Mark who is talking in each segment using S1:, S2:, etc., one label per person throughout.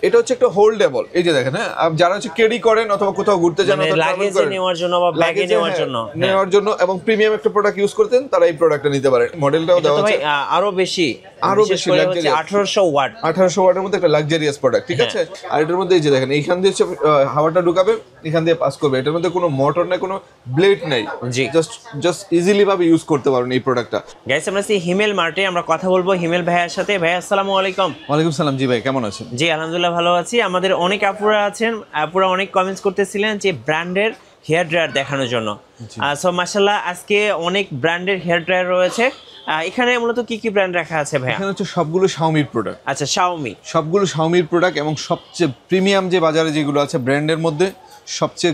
S1: এটা হচ্ছে একটা হোল্ডেবল, এই যে দেখেন, হ্যাঁ, যারা হচ্ছে ক্যারি করেন অথবা কোথাও ঘুরতে যান অথবা
S2: লাগেজে নেওয়ার জন্য বা ব্যাগে
S1: নেওয়ার জন্য এবং প্রিমিয়াম একটা প্রোডাক্ট ইউজ করতেন, তারা এই প্রোডাক্টটা নিতে পারেন। মডেলটাও দেওয়া আছে
S2: আরো বেশি লাক্সারিয়াস, 1800 ওয়াট,
S1: 1800 ওয়াটের মধ্যে একটা লাক্সারিয়াস প্রোডাক্ট, ঠিক আছে। আর এটার মধ্যে এই যে দেখেন, এইখান দিয়ে হচ্ছে হাওয়াটা ঢুকাবে, এখান দিয়ে পাস করবে। এটার মধ্যে কোনো মোটর নাই, কোনো ব্লেড নাই, জাস্ট ইজিলি ভাবে ইউজ করতে পারবেন এই প্রোডাক্টটা।
S2: গাইস, আমরা সেই হিমেল মার্টে আমরা কথা বলবো হিমেল ভাইয়ের সাথে। ভাই আসসালামু আলাইকুম।
S1: ওয়ালাইকুম সালাম। জি ভাই, কেমন আছেন?
S2: জি আলহামদুলিল্লাহ ভালো আছি। আমাদের অনেক আপুরা আছেন, আপুরা অনেক কমেন্টস করতেছিলেন যে ব্র্যান্ডের হেয়ার ড্রায়ার দেখানোর জন্য। সো মাশাআল্লাহ, আজকে অনেক ব্র্যান্ডের হেয়ার ড্রায়ার রয়েছে। এখানে মূলত কি কি ব্র্যান্ড রাখা আছে ভাই?
S1: এখানে হচ্ছে সবগুলো শাওমির প্রোডাক্ট।
S2: আচ্ছা, শাওমি, সবগুলো
S1: শাওমির প্রোডাক্ট এবং সবচেয়ে প্রিমিয়াম যে বাজারে যেগুলো আছে ব্র্যান্ডের মধ্যে সবচেয়ে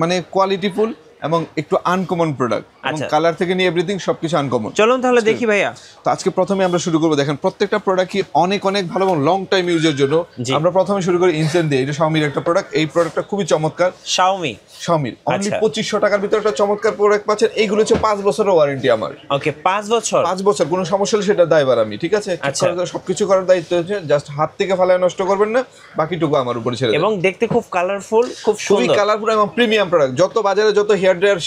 S1: মানে কোয়ালিটিফুল এবং একটু আনকমন প্রোডাক্ট, এবং কালার থেকে নিয়ে এভরিথিং সবকিছু আনকমন।
S2: চলুন তাহলে দেখি ভাইয়া।
S1: তো আজকে প্রথমে আমরা শুরু করবো, দেখেন প্রত্যেকটা প্রোডাক্ট কি অনেক অনেক ভালো এবং লং টাইম ইউজের জন্য। আমরা প্রথমে শুরু করি ইনসেন্ট দিয়ে। এটা শাওমির একটা প্রোডাক্ট, এই প্রোডাক্টটা খুবই চমৎকার। শাওমির অনলি 2500 টাকার ভিতরে একটা চমৎকার প্রোডাক্ট পাচ্ছেন। এইগুলো হচ্ছে 5 বছরের ওয়ারেন্টি আমার।
S2: ওকে, 5 বছর
S1: কোনো সমস্যা হলে সেটা দায়ভার আমি, ঠিক আছে। সবকিছু করার দায়িত্ব হচ্ছে, জাস্ট হাত থেকে ফালায় নষ্ট করবেন না, বাকিটুকু আমার উপরে ছেড়ে দেন।
S2: এবং দেখতে খুব কালারফুল, খুব সুন্দর,
S1: কালারফুল এবং প্রিমিয়াম প্রোডাক্ট। যত বাজারে যত হেয়ার ড্রায়ার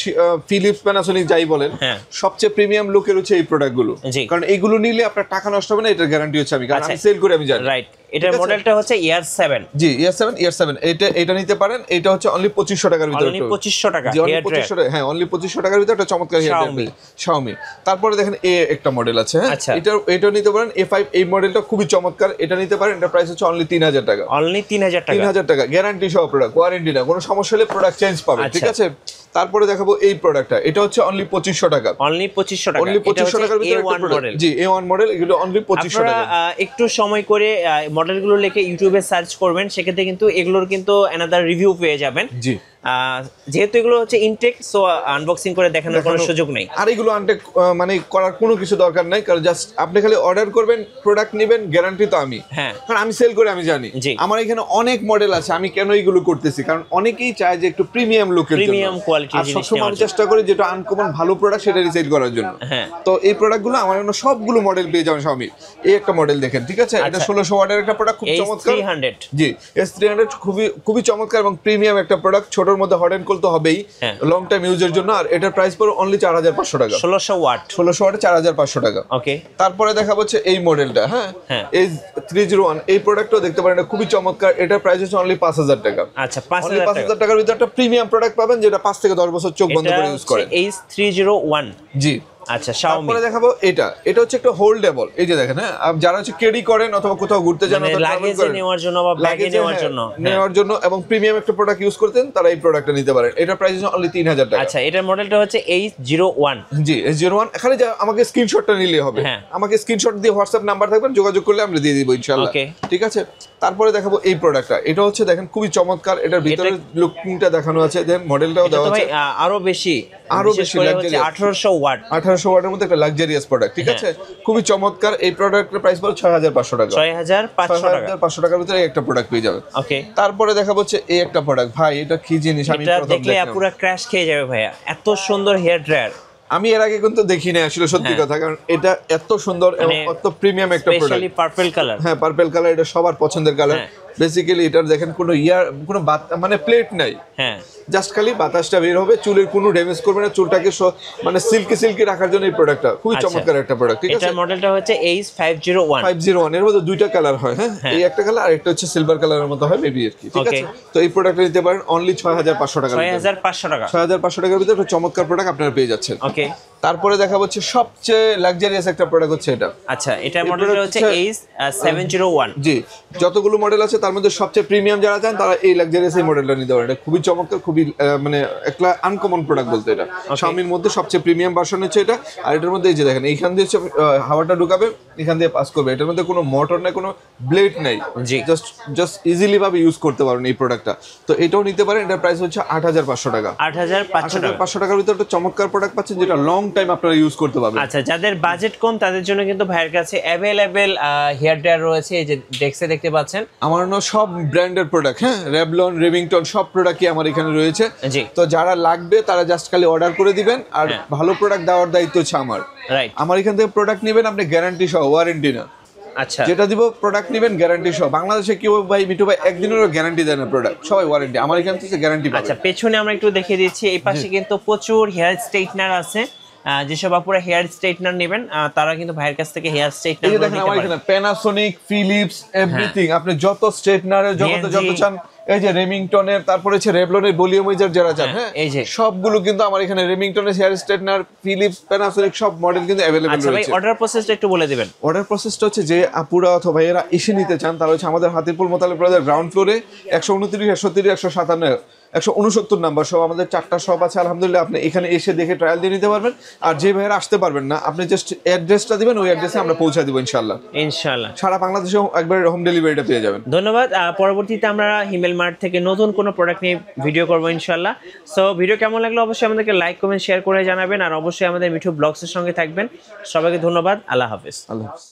S1: ফিলিপস, প্যানাসোনিক যাই বলেন, সবচেয়ে প্রিমিয়াম লুকের হচ্ছে এই প্রোডাক্টগুলো। কারণ এইগুলো নিলে আপনার টাকা নষ্ট হবে না, এটার গ্যারান্টি হচ্ছে আমি, কারণ আমি সেল করে আমি জানি।
S2: রাইট, এটার মডেলটা হচ্ছে ইয়ার 7।
S1: জি, ইয়ার 7 এটা নিতে পারেন। এটা হচ্ছে অনলি 2500 টাকার ভিতরে।
S2: অনলি 2500 টাকা।
S1: জি, অনলি 2500 টাকা। হ্যাঁ, অনলি 2500 টাকার ভিতরে একটা চমৎকার হেয়ার ড্রায়ার শাওমি। তারপরে দেখেন একটা মডেল আছে, হ্যাঁ, এটা নিতে পারেন। A5 এই মডেলটা খুবই চমৎকার, এটা নিতে পারেন। এটা প্রাইস হচ্ছে অনলি 3000 টাকা।
S2: অনলি 3000
S1: টাকা, গ্যারান্টি সহ প্রোডাক্ট, ওয়ারেন্টি না, কোনো সমস্যা হলে প্রোডাক্ট চেঞ্জ পাবে, ঠিক আছে। তারপরে দেখাবো এই প্রোডাক্টটা, এটা হচ্ছে অনলি 2500 টাকা।
S2: অনলি 2500 টাকা।
S1: অনলি 2500 টাকার ভিতরে একটা প্রোডাক্ট। জি, A1 মডেল, এগুলো অনলি 2500 টাকা।
S2: একটু সময় করে মডেলগুলো লিখে ইউটিউবে সার্চ করবেন, সেক্ষেত্রে কিন্তু এগুলোর কিন্তু অ্যানাদার রিভিউ পেয়ে যাবেন।
S1: জি,
S2: যেহেতু এগুলো হচ্ছে ইনটেক, সো আনবক্সিং করে দেখানোর কোনো সুযোগ নেই।
S1: আর এগুলো আনটেক মানে করার কোনো কিছু দরকার নাই, কারণ জাস্ট আপনি খালি অর্ডার করবেন, প্রোডাক্ট নেবেন, গ্যারান্টি তো আমি।
S2: হ্যাঁ,
S1: কারণ আমি সেল করে আমি জানি। আমার এখানে অনেক মডেল আছে, আমি কেন এইগুলো করতেছি, কারণ অনেকেই চায় যে একটু প্রিমিয়াম লুকের জন্য,
S2: প্রিমিয়াম কোয়ালিটির
S1: জিনিস নেওয়ার জন্য। আমি চেষ্টা করি যেটা আনকমন ভালো প্রোডাক্ট সেটা রিসেল করার জন্য।
S2: হ্যাঁ,
S1: তো এই প্রোডাক্টগুলো আমার জন্য সবগুলো মডেল পেয়ে যাবেন শাওমি। এই একটা মডেল দেখেন, ঠিক আছে, এটা 1600 ওয়াটের একটা প্রোডাক্ট, খুব চমৎকার। জি, S300 খুবই চমৎকার এবং প্রিমিয়াম একটা প্রোডাক্ট। ছোটর মধ্যে হট এন্ড কোল্ড তো হবেই, লং টাইম ইউজের জন্য। আর এটার প্রাইস পড়ে অনলি 4500 টাকা।
S2: 1600 ওয়াটে
S1: 4500 টাকা।
S2: ওকে,
S1: তারপরে দেখা হচ্ছে এই মডেলটা, হ্যাঁ, এই 301 এই প্রোডাক্টও দেখতে পারেন, এটা খুবই চমৎকার। এটার প্রাইস হচ্ছে অনলি 5000 টাকা।
S2: আচ্ছা, 5000
S1: টাকার ভিতরে একটা প্রিমিয়াম প্রোডাক্ট পাবেন, যেটা 5 থেকে 10 বছর চোখ বন্ধ করে ইউজ করেন।
S2: এই 301।
S1: জি,
S2: আচ্ছা, শাওমি।
S1: তারপরে দেখাবো এটা হচ্ছে একটা হোল্ডেবল, এই যে দেখেন, হ্যাঁ, যারা হচ্ছে ক্যারি করেন অথবা কোথাও ঘুরতে যান অথবা
S2: লাগেজে নেওয়ার জন্য বা ব্যাগে নেওয়ার জন্য
S1: এবং প্রিমিয়াম একটা প্রোডাক্ট ইউজ করতেন, তারা এই প্রোডাক্টটা নিতে পারেন। এটার প্রাইস হচ্ছে অনলি 3000 টাকা।
S2: আচ্ছা, এটার মডেলটা হচ্ছে H01।
S1: জি, H01। এখানে আমাকে স্ক্রিনশটটা নিলেই হবে, আমাকে স্ক্রিনশট দিয়ে হোয়াটসঅ্যাপ নাম্বার থাকবেন, যোগাযোগ করলে আমরা দিয়ে দিব ইনশাআল্লাহ, ঠিক আছে। তারপরে দেখাবো এই প্রোডাক্টটা, এটা হচ্ছে দেখেন খুবই চমৎকার। এটার ভিতরে লুকিংটা দেখানো আছে, দেন মডেলটাও দেওয়া আছে।
S2: আরো বেশি 1800 ওয়াট,
S1: 1800 ওয়াটের মধ্যে একটা লাক্সারিয়াস প্রোডাক্ট, ঠিক আছে, খুবই চমৎকার। এই প্রোডাক্টের প্রাইস পড়ে 6500 টাকা। 6500 টাকার ভিতরে একটা প্রোডাক্ট পেয়ে যাবেন।
S2: ওকে,
S1: তারপরে দেখাবো হচ্ছে এই একটা প্রোডাক্ট। ভাই, এটা কি জিনিস, আমি
S2: প্রথম দেখলে পুরো ক্র্যাশ খেয়ে যাবে ভাইয়া, এত সুন্দর হেয়ার ড্রায়ার।
S1: আমি এর আগে কিন্তু দেখি না আসলে, সত্যি কথা, কারণ এটা এত সুন্দর এবং এত প্রিমিয়াম একটা প্রোডাক্ট।
S2: Specially purple colour.
S1: হ্যাঁ, পার্পল কালার, এটা সবার পছন্দের কালার। বেসিক্যালি এটার দেখেন কোনো কোনো মানে প্লেট নাই, হ্যাঁ, জাস্ট খালি বাতাসটা বের হবে, চুলের কোনো ড্যামেজ করবে না, চুলটাকে মানে সিল্কি রাখার জন্য এই প্রোডাক্টটা খুবই চমৎকার একটা প্রোডাক্ট, ঠিক আছে।
S2: এটার মডেলটা হচ্ছে H501।
S1: এর মধ্যে দুইটা কালার হয়, হ্যাঁ, এই একটা কালার আর একটা হচ্ছে সিলভার কালারের মতো হয় মেবি, আর কি, ঠিক আছে। তো এই প্রোডাক্টটা নিতে পারেন অনলি 6500 টাকা। 6500 টাকার ভিতরে একটা চমৎকার প্রোডাক্ট আপনারা পেয়ে যাচ্ছেন।
S2: ওকে,
S1: তারপরে দেখা হচ্ছে সবচেয়ে লাক্সারিয়াস একটা প্রোডাক্ট হচ্ছে এটা।
S2: আচ্ছা, এটার মডেলটা হচ্ছে H701।
S1: জি, যতগুলো মডেল আছে তার মধ্যে সবচেয়ে প্রিমিয়াম যারা চান তারা এই লাক্সারিয়াস এই মডেলটা নিতে পারেন। এটা খুবই চমৎকার, খুবই মানে একটা আনকমন প্রোডাক্ট বলতে। এটা শাওমির মধ্যে সবচেয়ে প্রিমিয়াম ভার্সন হচ্ছে এটা। আর এটার মধ্যে এই যে দেখেন, এইখান দিয়ে হচ্ছে হাওয়াটা ঢুকাবে, এখান দিয়ে পাস করবে। এটার মধ্যে কোনো মোটর নাই, কোনো ব্লেড নাই, জাস্ট ইজিলি ভাবে ইউজ করতে পারেন এই প্রোডাক্টটা। তো এটাও নিতে পারেন। এটার প্রাইস হচ্ছে 8500 টাকা। 8500 টাকার ভিতরে একটা চমৎকার প্রোডাক্ট পাচ্ছেন, যেটা লং টাইম আপনারা ইউজ করতে পারবেন।
S2: আচ্ছা, যাদের বাজেট কম তাদের জন্য কিন্তু ভাইয়ের কাছে অ্যাভেলেবেল হেয়ার ড্রায়ার রয়েছে। এই যে ডেস্কে দেখতে পাচ্ছেন,
S1: আমার সব ব্র্যান্ডের প্রোডাক্ট, হ্যাঁ, রেভলন, রেভিংটন সব প্রোডাক্টই আমার এখানে রয়েছে। তো যারা লাগবে তারা জাস্ট খালি অর্ডার করে দিবেন, আর ভালো প্রোডাক্ট দেওয়ার দায়িত্ব হচ্ছে আমার। আমার এখান থেকে প্রোডাক্ট নেবেন আপনি, গ্যারান্টি সহ, ওয়ারেন্টি না।
S2: আচ্ছা।
S1: যেটা দিব প্রোডাক্ট নেবেন গ্যারান্টি সহ। বাংলাদেশে কেউ ভাই মিটু ভাই একদিনেরও গ্যারান্টি দেয় না প্রোডাক্ট, সবাই ওয়ারেন্টি। আমার এখান থেকে গ্যারান্টি পাবে।
S2: আচ্ছা, পেছনে আমরা একটু দেখিয়ে দিচ্ছি, এই পাশে কিন্তু প্রচুর হেয়ার স্ট্রেটনার আছে। যেসব আপুরা হেয়ার স্ট্রেটনার নেবেন তারা কিন্তু ভাইয়ের কাছ থেকে হেয়ার স্ট্রেটনার
S1: এই যে দেখেন আমার এখানে প্যানাসোনিক, ফিলিপস, এভরিথিং, আপনি যত স্ট্রেটনারের জগতে যত
S2: BNG
S1: চান, এই যে রেমিংটনের, তারপরে হচ্ছে রেভলনের ভলিউমাইজার যারা চান, হ্যাঁ
S2: এই যে
S1: সবগুলো কিন্তু আমার এখানে রেমিংটনের হেয়ার স্ট্রেটনার, ফিলিপস, প্যানাসোনিক সব মডেল কিন্তু अवेलेबल
S2: আচ্ছা ভাই,
S1: রয়েছে।
S2: অর্ডার প্রসেসটা একটু বলে দিবেন।
S1: অর্ডার প্রসেসটা হচ্ছে যে আপুরা অথবা এরা এসে নিতে চান তারা হচ্ছে আমাদের হাতিরপুল মোতালেব প্লাজার গ্রাউন্ড ফ্লোরে 129, 130, 157, 169 নাম্বার সব আমাদের 4টা শপ আছে আলহামদুলিল্লাহ। আপনি এখানে এসে দেখে ট্রায়াল দিয়ে নিতে পারবেন। আর যে ভাইয়েরা আসতে পারবেন না, আপনি জাস্ট অ্যাড্রেসটা দিবেন, ওই অ্যাড্রেসে আমরা পৌঁছে দিব ইনশাআল্লাহ।
S2: ইনশাআল্লাহ
S1: সারা বাংলাদেশে একবার হোম ডেলিভারিটা পেয়ে যাবেন।
S2: ধন্যবাদ। পরবর্তীতে আমরা হিমেল মার্ট থেকে নতুন কোনো প্রোডাক্ট নিয়ে ভিডিও করবো ইনশাআল্লাহ। সো ভিডিও কেমন লাগলো অবশ্যই আমাদেরকে লাইক, কমেন্ট, শেয়ার করে জানাবেন। আর অবশ্যই আমাদের মিঠু ব্লগসের সঙ্গে থাকবেন। সবাইকে ধন্যবাদ। আল্লাহ হাফেজ।
S1: আল্লাহ হাফেজ।